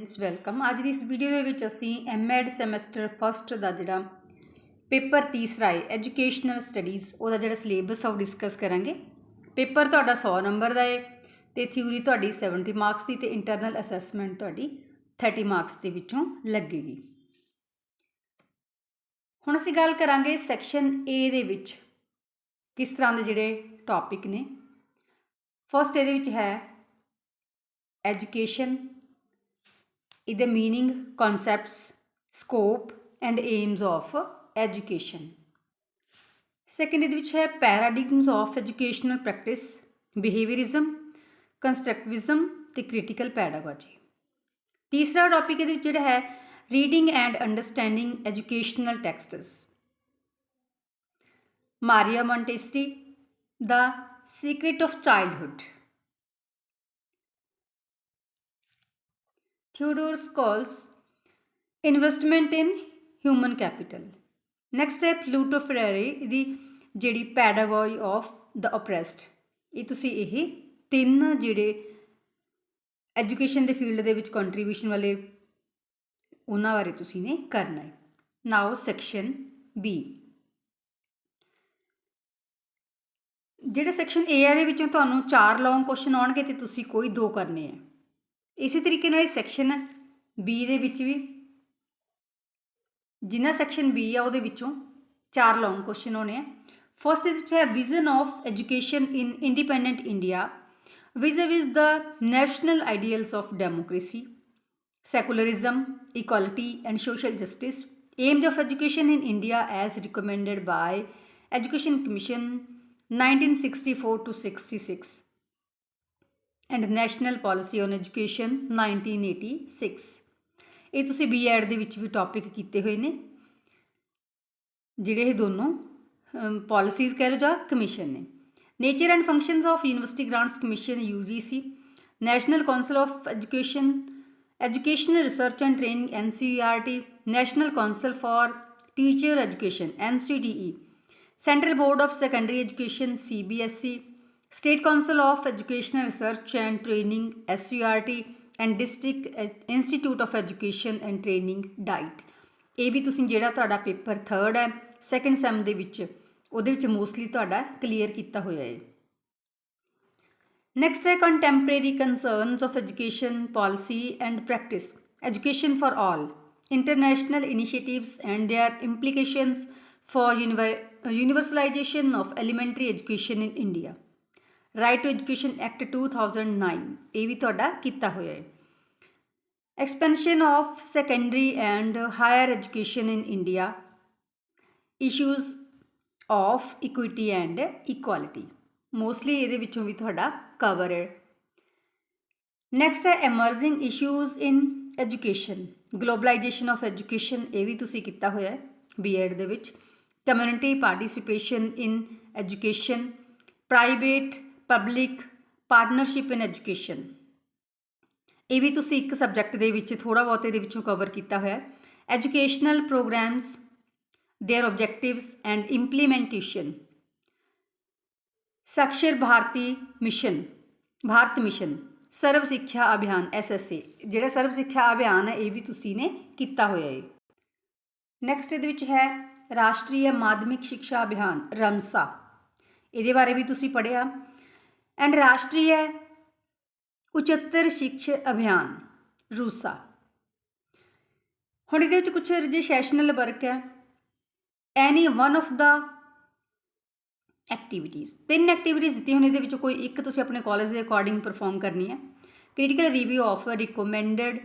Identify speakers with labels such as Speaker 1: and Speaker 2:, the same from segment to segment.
Speaker 1: Welcome. अज की इस video के असी एम.एड सैमेस्टर फस्ट का जोड़ा पेपर तीसरा है एजुकेशनल स्टडीज़ वो जोड़ा सिलेबस है डिस्कस करांगे। पेपर तुहाडा 100 नंबर का है तो थ्योरी तुहाडी 70 मार्क्स की, तो इंटरनल असैसमेंट तुहाडी 30 मार्क्स के विचों लगेगी। हुण असीं गल करांगे सैक्शन ए दे विच किस तरह के जिहड़े टॉपिक ने। फस्ट इहदे विच है एजुकेशन, इहदे meaning, concepts, scope and aims of education. Second इहदे विच है paradigms of educational practice, behaviourism, constructivism ते क्रिटिकल पैडागॉजी। तीसरा टॉपिक इहदे विच जिहड़ा है reading and understanding educational texts, Maria Montessori, the secret of childhood, Theodore Schultz, investment in human capital. Next है प्लूटो फ्रेरी दी जिहड़ी पैडागॉजी ऑफ द ओप्रैस्ड। ये तुसीं यही तीन जिहड़े एजुकेशन के फील्ड दे विच कंट्रीब्यूशन वाले उन्हां बारे तुसीं ने करना है। नाउ सैक्शन बी, जिहड़े सैक्शन ए है दे विचों तुहानूं 4 लॉन्ग क्वेश्चन आउणगे ते तुसीं कोई 2 करने हैं। इसी तरीके नाल सैक्शन बी दे विच भी जिन्ना सैक्शन बी है उहदे विचों 4 लॉन्ग क्वेश्चन होने हैं। फस्ट इहदे है vision of education in independent India vis-a-vis the national ideals of democracy, secularism, equality and social justice, aims of education in India as recommended by Education Commission 1964 to 66 and National Policy on Education 1986। ये तुसी B.Ed ਦੇ ਵਿੱਚ ਵੀ topic ਕੀਤੇ ਹੋਏ ਨੇ, ਜਿਹੜੇ ਇਹ ਦੋਨੋਂ पॉलिसीज़ कह लो ਜਾਂ कमीशन ने। Nature and functions of university grants commission UGC, national council of education, educational research and training NCERT, national council for teacher education NCTE, central board of secondary education CBSE, state council of educational research and training SCERT and district institute of education and training DIET। ये भी तुसीं जिहड़ा तुहाडा paper 3rd है second Sam दे विच ਉਹਦੇ ਵਿੱਚ mostly ਤੁਹਾਡਾ clear ਕੀਤਾ ਹੋਇਆ ਹੈ। ਨੈਕਸਟ ਹੈ contemporary concerns of education policy and practice, education for all, international initiatives and their implications for universalisation of elementary education in India, right to education act 2009 ये भी तुहाडा कीता होया है। Expansion of secondary and higher education in India, issues of equity and equality, mostly ये भी थोड़ा cover है। नैक्सट है emerging issues in education, globalisation of education ये भी तुसी कीता होया है B.Ed they which. Community participation in education, private public partnership in education ये भी तुसी एक सबजैक्ट दे विच थोड़ा बहुत ये विचों कवर किया होया है। Educational programmes, their objectives and implementation, Saakshar Bharati mission, Bharat mission, Sarva Shiksha Abhiyan SSA, जिहड़ा सर्व सिक्ख्या अभियान है ये भी तुसी ने कीता होया है। नैक्सट इहदे विच है राष्ट्रीय माध्यमिक शिक्षा अभियान रमसा, इहदे बारे भी तुसी पढ़िया। एंड राष्ट्रीय उच्चतर शिक्षा अभियान रूसा। हुण इहदे विच कुछ जे सैशनल वर्क है, any one of the activities, 3 activities दी होने दे कोई एक तुसी अपने कॉलेज के अकॉर्डिंग परफॉर्म करनी है। Critical review of recommended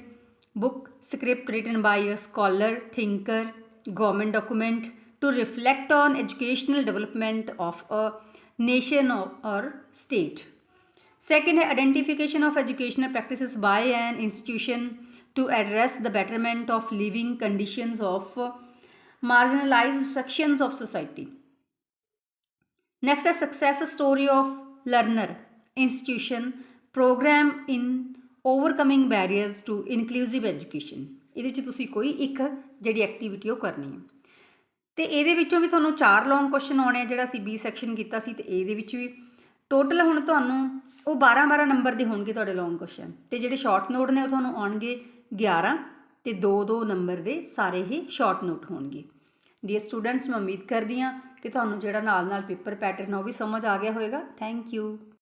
Speaker 1: book script written by a scholar thinker government document to reflect on educational development of a nation और स्टेट। सेकेंड है identification of educational practices by an institution to address the betterment of living conditions of marginalized sections of society. Next is success story of learner institution program in overcoming barriers to inclusive education। ਇਹਦੇ ਵਿੱਚ ਤੁਸੀਂ ਕੋਈ ਇੱਕ ਜਿਹੜੀ activity ਉਹ ਕਰਨੀ ਹੈ ਤੇ ਇਹਦੇ ਵਿੱਚੋਂ ਵੀ ਤੁਹਾਨੂੰ 4 ਲੌਂਗ ਕੁਐਸਚਨ ਆਉਣੇ ਆ। ਜਿਹੜਾ ਅਸੀਂ B ਸੈਕਸ਼ਨ ਕੀਤਾ ਸੀ ਤੇ ਇਹਦੇ ਵਿੱਚ ਵੀ ਟੋਟਲ ਹੁਣ ਤੁਹਾਨੂੰ ਉਹ 12 ਨੰਬਰ ਦੇ ਹੋਣਗੇ ਤੁਹਾਡੇ ਲੌਂਗ ਕੁਐਸਚਨ ਤੇ ਜਿਹੜੇ ਸ਼ਾਰਟ ਨੋਟ ਨੇ ਉਹ ਤੁਹਾਨੂੰ ਆਉਣਗੇ 11 ਤੇ 2-2 ਨੰਬਰ ਦੇ ਸਾਰੇ ਹੀ ਸ਼ਾਰਟ ਨੋਟ ਹੋਣਗੇ। ਡੀਅਰ ਸਟੂਡੈਂਟਸ, ਮੈਂ ਉਮੀਦ ਕਰਦੀ ਹਾਂ ਕਿ ਤੁਹਾਨੂੰ ਜਿਹੜਾ ਨਾਲ ਨਾਲ ਪੇਪਰ ਪੈਟਰਨ ਉਹ ਵੀ ਸਮਝ ਆ ਗਿਆ ਹੋਵੇਗਾ। Thank you.